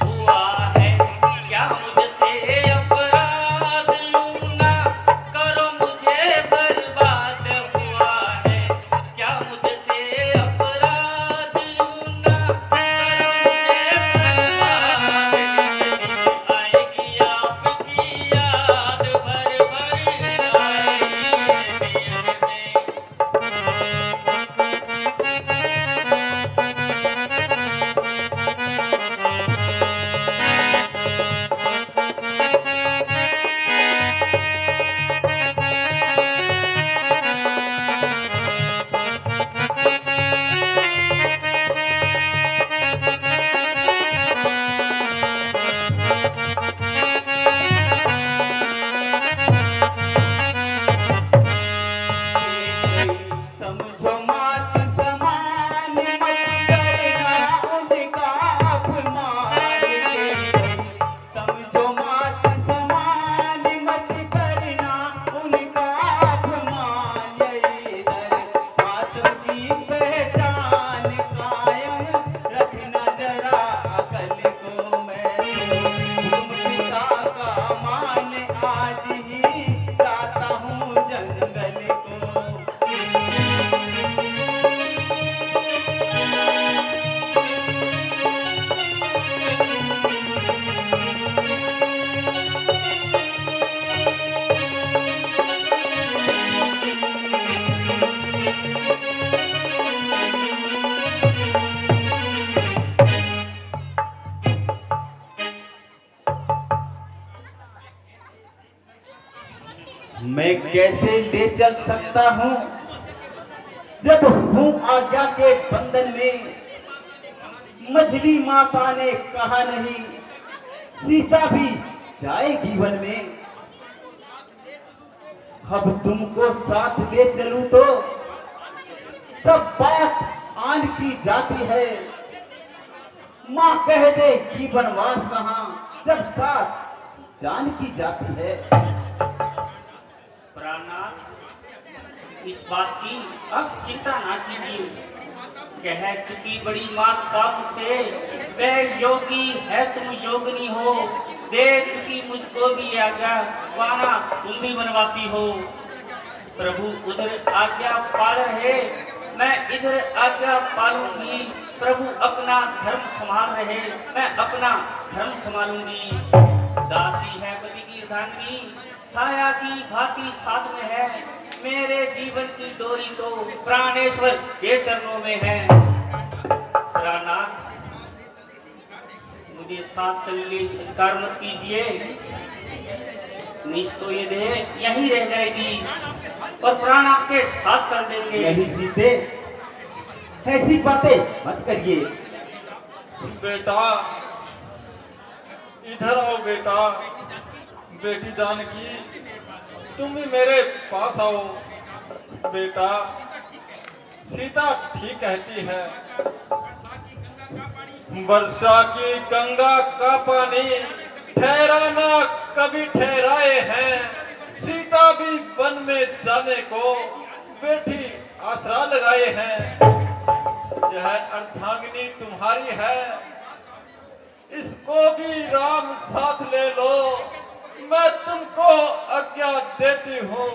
हुआ है क्या मुझसे अपराध, यूं ना करो मुझे बर्बाद। हुआ है क्या मुझसे अपराध, यूं ना करो मुझे बर्बाद। जिस दिन आएगी आपकी याद, भर भर आएगी नींद में। समझो मात समान मत करना उनका अपमान के कोई। समझो मात समान मत करना उनका अपमान। इधर आत्म की पहचान कायम रखना जरा अकल को। मैं तो पिता का मान आज ही गाता हूँ जंगल को। मैं कैसे ले चल सकता हूँ जब हूँ आज्ञा के बंधन में। मछली माता ने कहा नहीं सीता भी जाएगी वन में। अब तुमको साथ ले चलूं तो सब बात आन की जाती है। माँ कह दे कि वनवास कहाँ, जब साथ जान की जाती है। प्राणनाथ, इस बात की अब चिंता ना कीजिए। कह चुकी बड़ी माता मुझसे, वह योगी है तुम योगिनी हो। दे चुकी मुझको भी आज्ञा, माना तुम भी वनवासी हो। प्रभु उधर आज्ञा पाल रहे, मैं इधर आज्ञा पालूंगी। प्रभु अपना धर्म संभाल रहे, मैं अपना धर्म संभालूंगी। दासी है पति की अर्धांगिनी, छाया की भांति साथ में है। मेरे जीवन की डोरी तो प्राणेश्वर के चरणों में है। प्राणनाथ, मुझे साथ चलने इनकार मत कीजिए। निश तो ये देह यहीं रह जाएगी और प्राण आपके साथ चल देंगे। नहीं सीते, ऐसी बातें मत करिए। बेटा इधर आओ बेटा। बेटी जानकी, तुम भी मेरे पास आओ। बेटा सीता ठीक कहती है, वर्षा की गंगा का पानी ठहरा ना कभी ठहराए हैं। सीता भी वन में जाने को बेटी आसरा लगाए हैं। यह अर्धांगिनी तुम्हारी है, इसको भी राम साथ ले लो। मैं तुमको आज्ञा देती हूँ,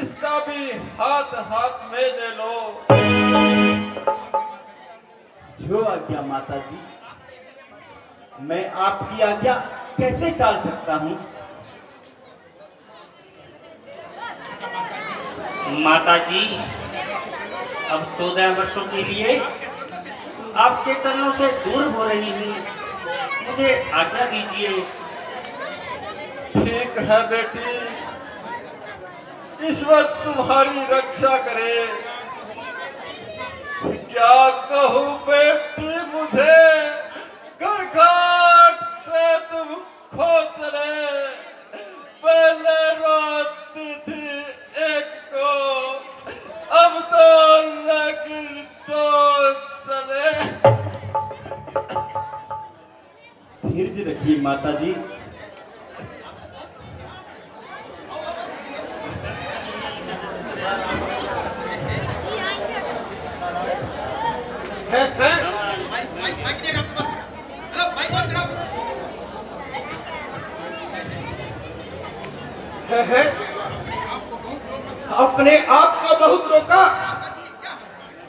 इसका भी हाथ हाथ में ले लो। जो आज्ञा माता जी, मैं आपकी आज्ञा कैसे टाल सकता हूँ। माता जी, अब 14 वर्षों के लिए आपके चरणों से दूर हो रही हूँ, मुझे आज्ञा दीजिए। ठीक है बेटी, ईश्वर तुम्हारी रक्षा करे। क्या कहूँ बेटी मुझे, घाट से तुम खो चले। पहले रोती थी एक को, अब तो लगी दो चले। धीरज रखिए माता जी। है है? अपने आप को बहुत रोका।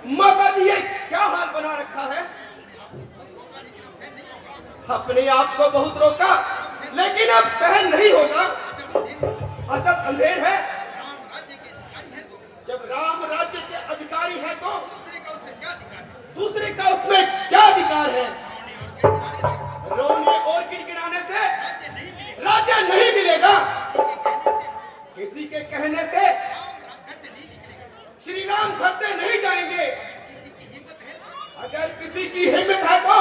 माता जी ये क्या हाल बना रखा है? अपने आप को बहुत रोका, लेकिन अब सहन नहीं होगा। अजब अंधेर है। जब राम राज्य के अधिकारी है तो दूसरे का उसमें क्या अधिकार है? रोने और गिड़गिड़ाने से राज्य नहीं मिलेगा। किसी के कहने से श्री राम घर से नहीं जाएंगे। अगर किसी की हिम्मत है तो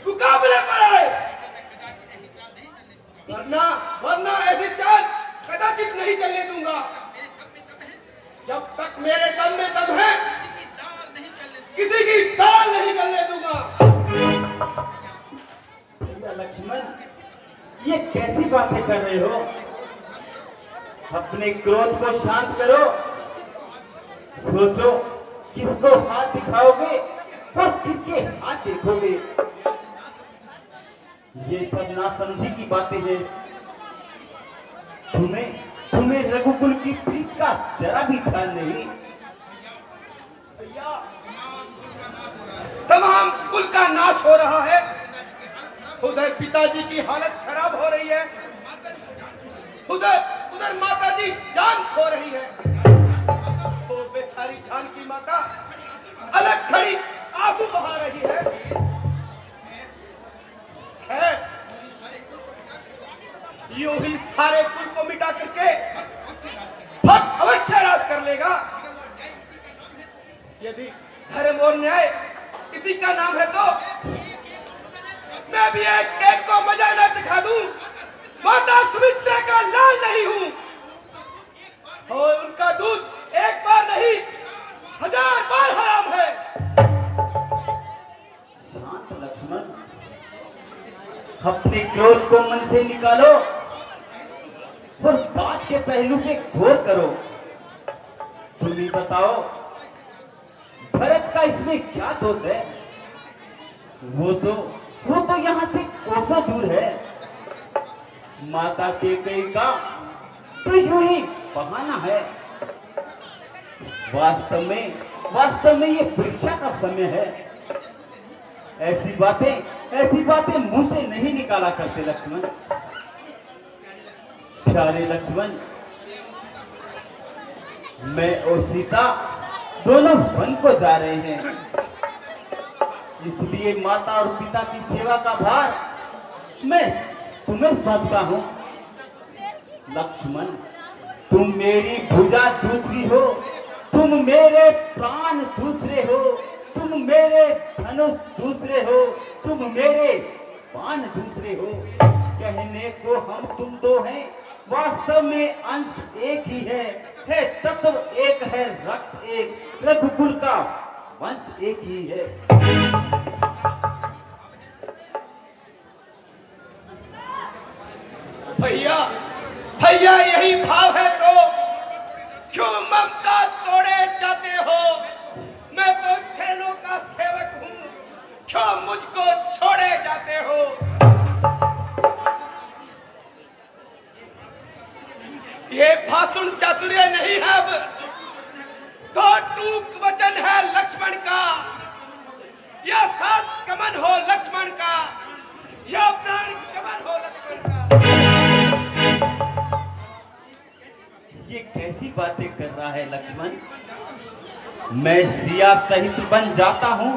मुकाबले पर आए, वरना ऐसी चाल कदाचित नहीं चलने दूंगा। जब तक मेरे दम में दम है, किसी की दाल नहीं गलने दूंगा। लक्ष्मण, ये कैसी बातें कर रहे हो? अपने क्रोध को शांत करो। सोचो, किसको हाथ दिखाओगे और किसके हाथ देखोगे? ये सब नासमझी की बातें हैं। तुम्हें रघुकुल की प्रीत का जरा भी ध्यान नहीं। भैया, तमाम कुल का नाश हो रहा है। उधर पिताजी की हालत खराब हो रही है, उधर माता जी जान खो रही है। वो बेचारी जानकी माता अलग खड़ी आंसू बहा रही है। यूं ही सारे कुल को मिटा करके भक्त अवश्य राज कर लेगा। यदि धर्म और न्याय किसी का नाम है तो मैं भी एक केक को मजा न दिखा दूं। माता सुमित्रा का लाल नहीं हूं, और उनका दूध एक बार नहीं 1000 बार हराम है। शांत लक्ष्मण, अपने क्रोध को मन से निकालो और बात के पहलू पे गौर करो। तुम ही बताओ, भरत का इसमें क्या दोष है? वो तो यहाँ से कोसों दूर है। माता के कई का तो यूं ही बहाना है। वास्तव में ये परीक्षा का समय है। ऐसी बातें मुंह से नहीं निकाला करते लक्ष्मण। प्यारे लक्ष्मण, मैं और सीता दोनों वन को जा रहे हैं, इसलिए माता और पिता की सेवा का भार मैं तुम्हें सौंपता हूं। लक्ष्मण, तुम मेरी भुजा दूसरी हो, तुम मेरे प्राण दूसरे हो, तुम मेरे धनुष दूसरे हो, तुम मेरे बाण दूसरे हो। कहने को हम तुम दो हैं, वास्तव में अंश एक ही है तत्व एक है, रक्त एक, रघुकुल का वंश एक ही है। भैया यही भाव है तो क्यों ममता तोड़े जाते हो? मैं तो चरणों का सेवक हूँ, क्यों मुझको छोड़े जाते हो? ये भाषण चातुर्य नहीं है, अब तो टूक वचन है लक्ष्मण का। या सात कमन हो लक्ष्मण का, या प्राण कमन हो लक्ष्मण का। ये कैसी बातें कर रहा है लक्ष्मण? मैं सिया सहित बन जाता हूँ।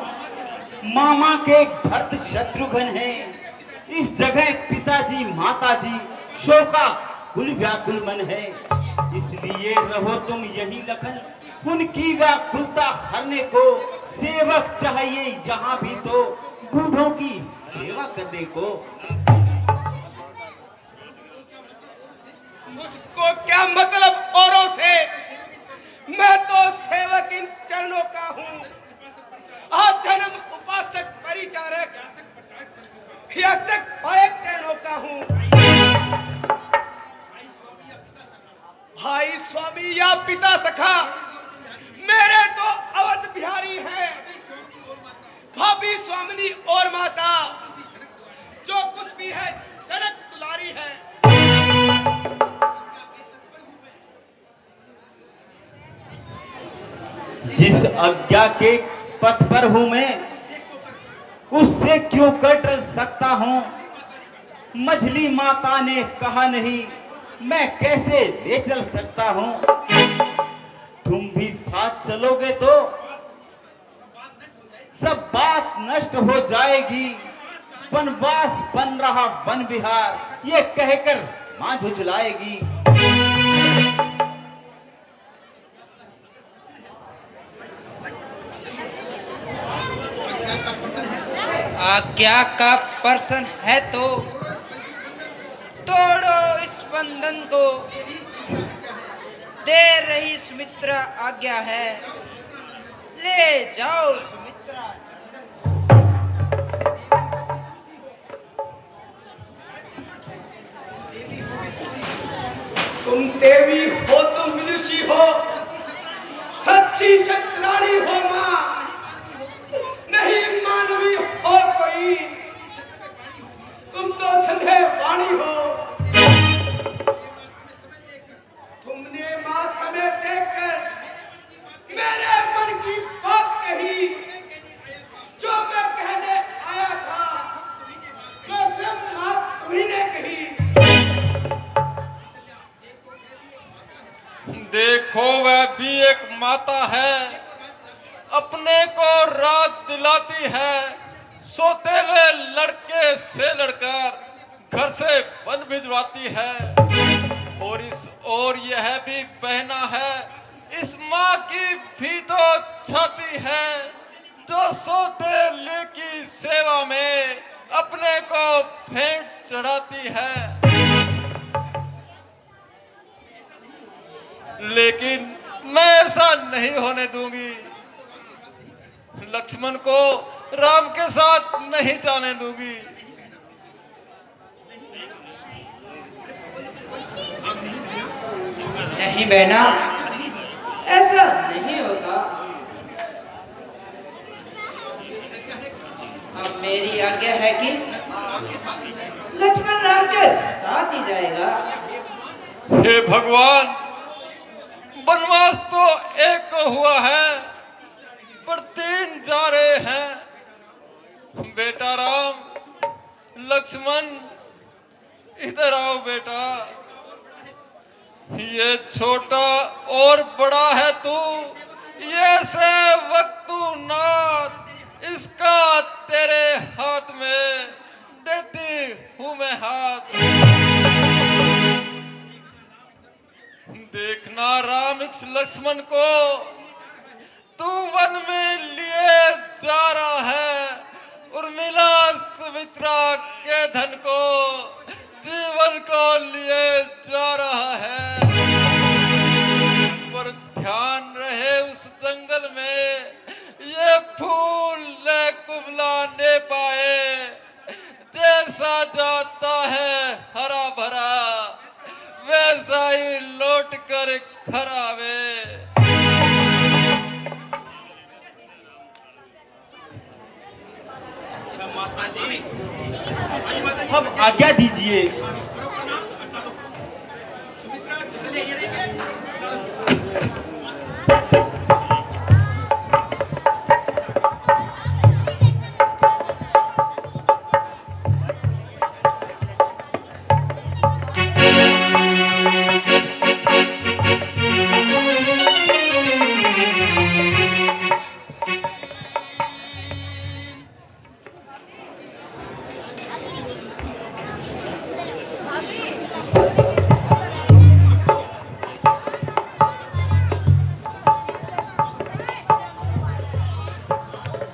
मामा के भरत शत्रुघ्न हैं। इस जगह पिताजी माताजी शोका कुल व्याकुल मन है। इसलिए रहो तुम यही लखन, उनकी व्याकुलता हरने को। सेवक चाहिए यहाँ भी तो बूढ़ों की सेवा करने को। मुझको क्या मतलब औरों से? मैं तो सेवक इन चरणों का हूँ, आजन्म उपासक परिचारक या तक पाए चरणों का हूँ। भाई स्वामी या पिता सखा मेरे तो अवध बिहारी हैं। भाभी स्वामिनी और माता, जो कुछ भी है जनक दुलारी है। जिस आज्ञा के पथ पर हूं मैं, उससे क्यों कट सकता हूं? मछली माता ने कहा नहीं, मैं कैसे ले चल सकता हूं? तुम भी साथ चलोगे तो सब बात नष्ट हो जाएगी। वनवास बन रहा वन विहार, ये कहकर मां झुझलाएगी। आज्ञा का पर्सन है तो तोड़ो इस बंधन को। दे रही सुमित्रा आज्ञा है, ले जाओ सुमित्रा। तुम देवी हो, तुम विदुषी हो, सच्ची शतरानी हो मां, नहीं मानवी हो कोई। तुम तो संदेह वाणी हो। तुमने मां समय देखकर मेरे मन की बात कही, जो मैं कहने आया था, जो सिर्फ मां तुम्ही ने कही। देखो वह भी एक माता है, अपने को रात दिलाती है। सोते हुए लड़के से लड़कर घर से बन भिजवाती है। और इस ओर यह भी बहना है, इस माँ की भी तो छाती है, जो सोते ले की सेवा में अपने को फेंट चढ़ाती है। लेकिन मैं ऐसा नहीं होने दूंगी। लक्ष्मण को राम के साथ नहीं जाने दूंगी। नहीं बहना, ऐसा नहीं होता। अब मेरी आज्ञा है कि लक्ष्मण राम के साथ ही जाएगा। हे भगवान, वनवास तो एक को हुआ है, पर 3 जा रहे हैं। बेटा राम, लक्ष्मण, इधर आओ बेटा। ये छोटा और बड़ा है तू, ये से वक्तु नाथ, इसका तेरे हाथ में देती हूं मैं हाथ। देखना राम इस लक्ष्मण को तू वन में लिए जा रहा है, उर्मिला सुमित्रा के धन को, जीवन को लिए जा रहा है। पर ध्यान रहे उस जंगल में ये फूल न कुबलाने पाए। जैसा जाता है हरा भरा, वैसा ही लौट कर खरावे। अब आज्ञा दीजिए।